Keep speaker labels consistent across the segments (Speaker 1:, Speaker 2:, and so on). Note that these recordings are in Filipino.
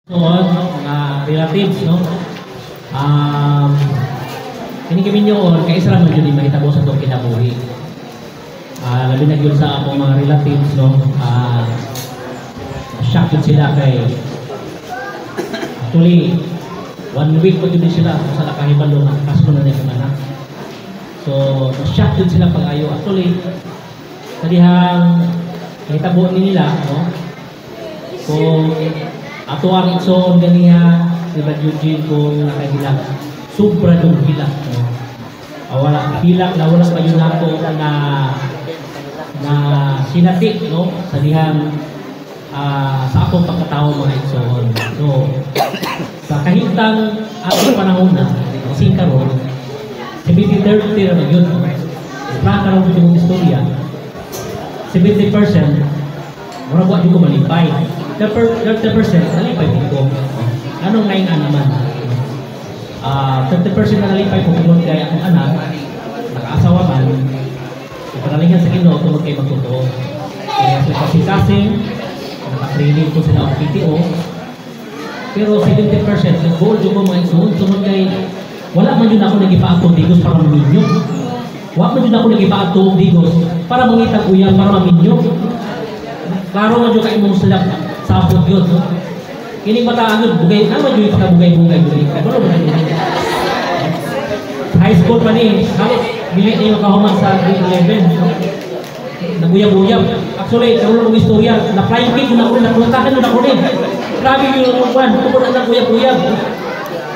Speaker 1: Noon, mga relatives, no? Kini nyo, kaya isa lang yun yung mahitabo sa itong kinabuhi. Labi na yun sa akong mga relatives, no? Shock yun sila kay actually, 1 week pa yun sila sa nakahibalo ng kaso na yung anak. So, shock yun sila pag-ayo. Actually, kadihang mahitabo nila, no? Kung ato ang itsoon ganiya, diba Eugene, kung nakahilak, sobra yung hilak. No? Wala hilak na wala pa yun ako na sinati, no? Sa dihang sa akong pagkatao mga itsoon. So, sa kahintang atong panahon na, kasing karon, 70-30 naman yun. Karon yung istorya, 70%, mura buwan yung kumalipay. 30% nalipay po. Anong naingan naman? 30% na nalipay po kung kaya akong anak, nakaasawa man, ipanalingan sa Ginoo tungkol kay magtotoo. Kaya sa kasing-kasing, nakatraining po sila ang PTO, pero 70% nag-goal yung mga isunod kay wala man yun ako nag-ipaatong digos para maminyo. Wala man yun ako nag-ipaatong digos para mangitag uyang para maminyo. Klaro man yun kayo mong sila sapot yun, no? Kini bataan yun, bugay, naman yun yung pagkabugay-bugay. Ano ba na yun? High school pa ni, halos, bilit na yung kahuman sa grade 11. Naguyab-uyab. Actually, karoon ng istorya, na-flying kick yun ako, nakulatakan yun ako rin. Grabe yung kwan, tungkol na naguyab-uyab.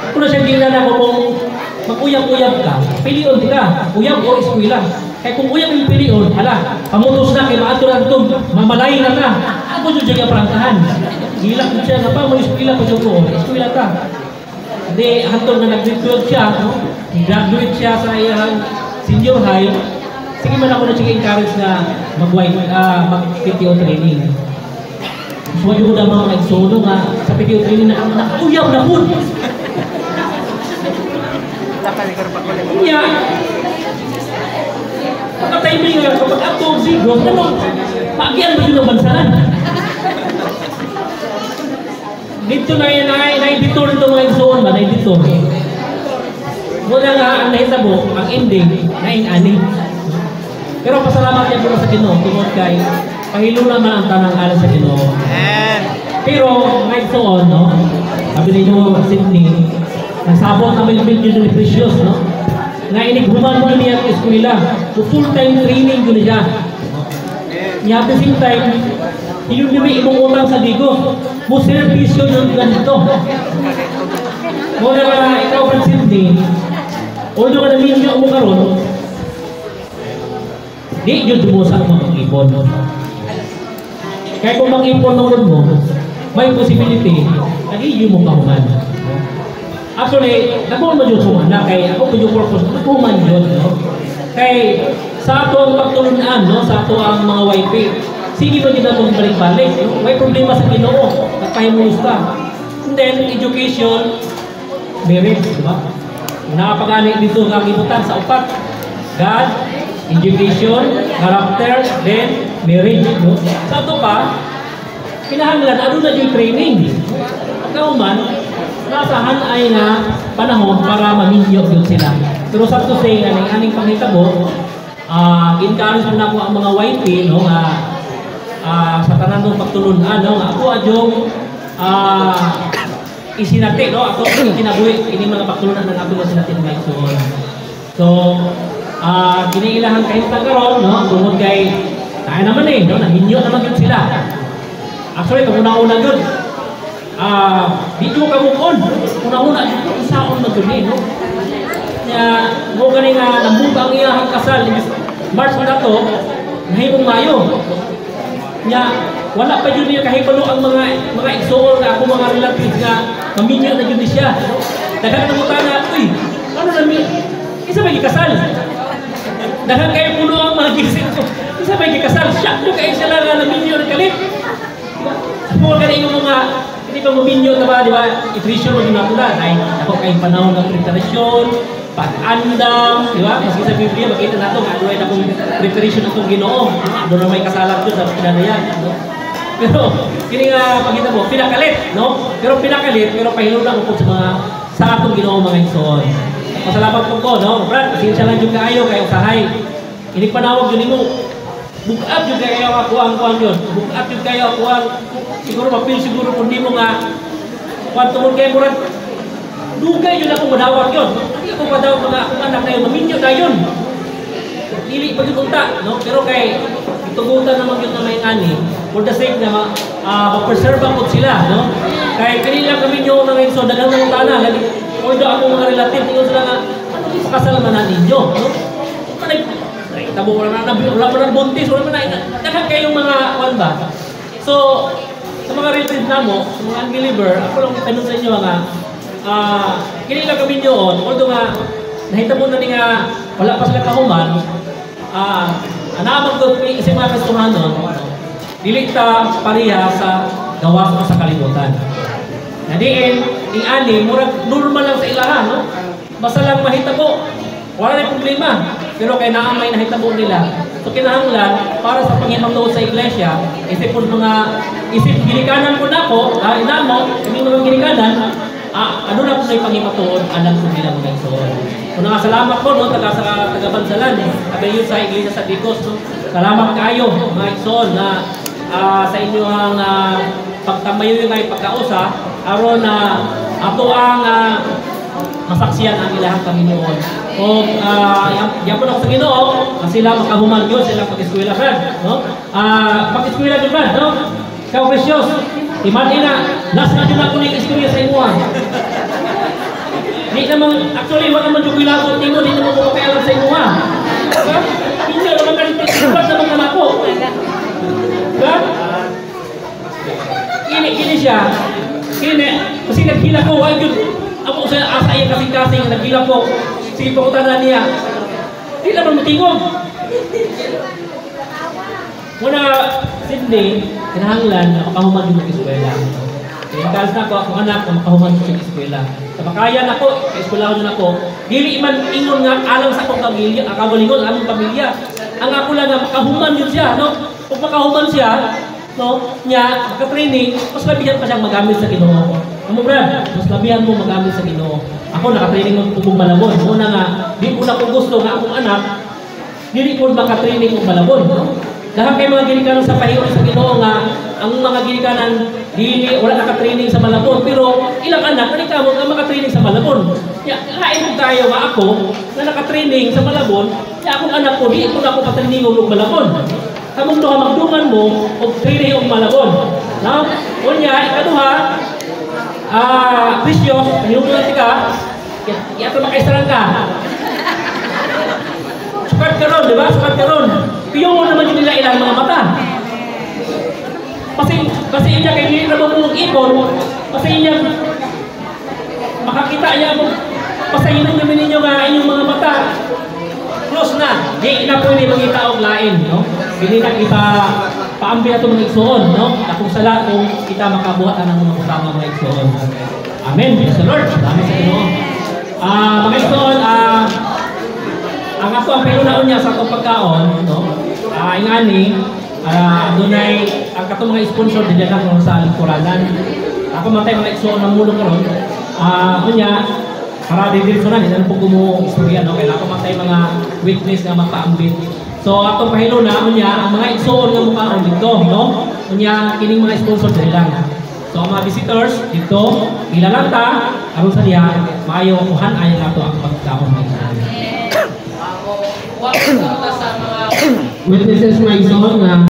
Speaker 1: Kung na siya tingnan ako kung mag-uyab-uyab ka, pilion ka, uyab o eskwila. Kaya kung uyab yung pilion, hala, pamutos na, kaya maatur-antum, mamalayin na ka. Ako yung dyan yung prangkahan. Gilak mo siya, nga pa, may eskwila pa siya ko, eskwila ka. Hindi, hantong na nag-graduate siya, no? Graduate siya sa iyang senior high, sige man ako na siya encourage na mag-PTO training. So, yung na mga nagsono nga, sa PTO training na nakauyaw na po. Iya. Pagka-timing nga, kapag atong sigros, ano, pag-ian ba yun ang bansalan? Dito na yan, na-editor ito mga igsoon ba, na-editor. Muna nga, ang nahitabo, ang ending, na-in-ani. Pero pasalamat niya po sa Ginoo, tungkol kay, pahilo naman ang tanang alam sa Ginoo. Pero, mga igsoon, no, sabi ninyo, Sydney, nasabot na may yun precious, no? Na inighuman mo niya ang eskwela. So full-time training ko niya. Niya at the same time, yun yung may ibang utang sa digo. Muservisyo yung ganito. Muna ka, ikaw ang Sydney, although ka namin niyo mo karon, di yun dumusa mo mag-ipon. Kaya kung mag-ipon mo, may possibility, nag-iyo mo kahuman. Actually, nakuha mo yung sumana, kaya ako yung purpose, nakuha man yun, no? Kaya sa ato ang pagtulunan, no? Sa ato ang mga wifi, sige ba kita itong balik-balik, no? May problema sa Ginoo, nagpahimulos ka. And then, education, marriage, di ba? Nakapagani dito ng ibutan sa upat. God, education, character, then marriage, no? Sa ato pa, kinahanglan, ano na yung training? Ikaw man, nasahan ay nga panahon para maminyo yun sila. Pero sa to say, aning panghitabo, encourage mo na po ang mga YP, no, sa tanan ng pagtulunan, no, ako adyong isinati, no, ako kinabuhi, ini mga pagtulunan ng ato na sinati ng igsoon. So, kiniilahan kahit tagaron, no, tungod kay, kaya naman no, naminyo naman yun sila. Actually, kamuna-una yun. Dito ka mukon. Una-una, isaon na dun no? Kaya, mo gani nga, namuga ang iyahang kasal. March na to, nahimong Mayo. Kaya, wala pa yun niya kahibalo ang mga igsoon na ako mga relatives nga maminyo na yun siya. Daghang namuta na, uy, ano namin? Isa ba ikasal? Daghang kayo puno ang mga gising ko. Isa ba ikasal? Siya ko kayo siya lang na naminyo na kalit. Mo gani yung mga hindi pa muminyo na ba, di ba? I-pressure mo din ako na. Dahil ako kayong panahon ng preparasyon, pag-andam, di ba? Maski sa Biblia, makita natin, ano ay akong preparation ng itong Ginoo. Doon na may kasalat doon sa pinanayan. No? Pero kini nga pagkita mo pinakalit, no? Pero pinakalit pero pahinungdan ko po sa mga sa atong Ginoo mga igsoon. Pasalamat po ko, no? Brad, pasensya lang jud kaayo kay usahay. Ini panawag yun mo. Bukat jud kayo ako ang kuan yun. Bukat jud kayo ako ang siguro mapil siguro kung di mo nga kuan tungod kay murag dugay yun ako madawat yun. Hindi ako madawat mga akong anak na yun. Maminyo na yun. Dili pagkipunta, no? Pero kay itugutan naman yun na may ani. For the sake na ma-preserve po sila, no? Kaya kanila kami nyo na ngayon, so dagang ng tana. Although ako mga relative, tingin sila nga, ano yung pakasalaman na ninyo, no? Tabo, wala na buntis, wala na, dagang kayong mga, kwan ba? So, sa mga relative na mo, sa mga unbeliever, ako lang tanong sa inyo nga, kanila kami nyo, although nga, nahitabo na nga, wala pa sila kahuman, anamag ko isang mga kastuhanon, dili ta pariha sa gawas o sa kalibutan. Nadiin, ang ani, murag normal lang sa ilahan, no? Basta lang mahitabo, wala na problema. Pero kaya naamay nahitabo nila. So kinahanglan, para sa panghimatod sa iglesia, isip po ginikanan po na ako, inamo, kaming mga ginikanan, ano na po na yung panghimatod, alam po nila mga igsoon. So nakasalamat po, no, taga-bansalan, kabayo sa iglesia sa Digos, no? Salamat kayo, mga igsoon, na sa inyong pagtamayo yung ay pagkausa, aron na ato ang masaksiyan ang ilahang Panginoon. O yan po na ako sa Ginoo, sila makahuman yun, sila pag-eskwela, Brad, no? Pag-eskwela din, Brad, no? Ikaw, Precious, imagine na, last na din ako ng istorya sa imuha. Di naman, actually, wala naman yung kilakot mo, di naman ko kailan sa imuha. Hindi naman ganito, naman naman ako. Kini siya. Kasi naghila ko. Ako sa asa iya kasing-kasing. Naghila ko. Sige pa ko tanan niya. Di naman matingog. Muna, Sydney, kinahanglan na makahuman yung mag-eskwela. Dahil na ako, akong anak na makahuman yung eskwela. Sa makayan ako, eskwela ko na ako. Dili man ingon nga alang sa akong pamilya, akawalingon, among pamilya. Ang ako lang nga makahuman yun siya, no? Kung makahuman siya, no, niya, makatraining, mas labihan pa siyang magamit sa Ginoo. Ano, Brad? Mas labihan mo magamit sa Ginoo. Ako, nakatraining ng tubong malabon. Muna nga, di ko na kung gusto nga akong anak, dili ko makatraining ng malabon. No? Dahil kayo mga ginikanan sa pahiyon sa Ginoo nga, ang mga ginikanan, dili, wala nakatraining sa malabon. Pero, ilang anak, nalikamo nga makatraining sa malabon. Kain mo tayo nga ako, na nakatraining sa malabon, kaya akong anak ko, di ko na ako patraining ng malabon. Kamong doha magdungan mo og training og malabon. No? Unya ikaduha Precious, hinungdan ka. Iya to makaisarang ka. Sukat karon, di ba? Sukat karon. Piyo mo naman yun nila ilang mga mata. Kasi inya kay hindi na mo ipon, kasi inya makakita niya mo. Pasayinom naman ninyo nga inyong mga mata. Close na. Di na pwede magita og lain, no? Hindi na kita paambi ato mga igsoon, no? Kung sala kung kita makabuhat ng mga kasama mga igsoon. Amen. Praise the Lord. Salamat sa Ginoo. Mga igsoon, ang ato ang pinunaon niya sa atong pagkaon, no? Ingani, dunay ang katong mga sponsor din na ko sa lingkuranan. Ako matay mga igsoon ng mulong karon. Unya para didiretsonan din po kumo istorya, no? Kaya ako matay mga witness nga makaambit. So atong pahiluna unya ang mga igsoon nga mukaon dito, no? Unya kining mga sponsor diri lang. So ang mga visitors dito, ilalanta aron sa diha maayo kuhan ay ato ang pagkaon mga igsoon. Witnesses mga igsoon nga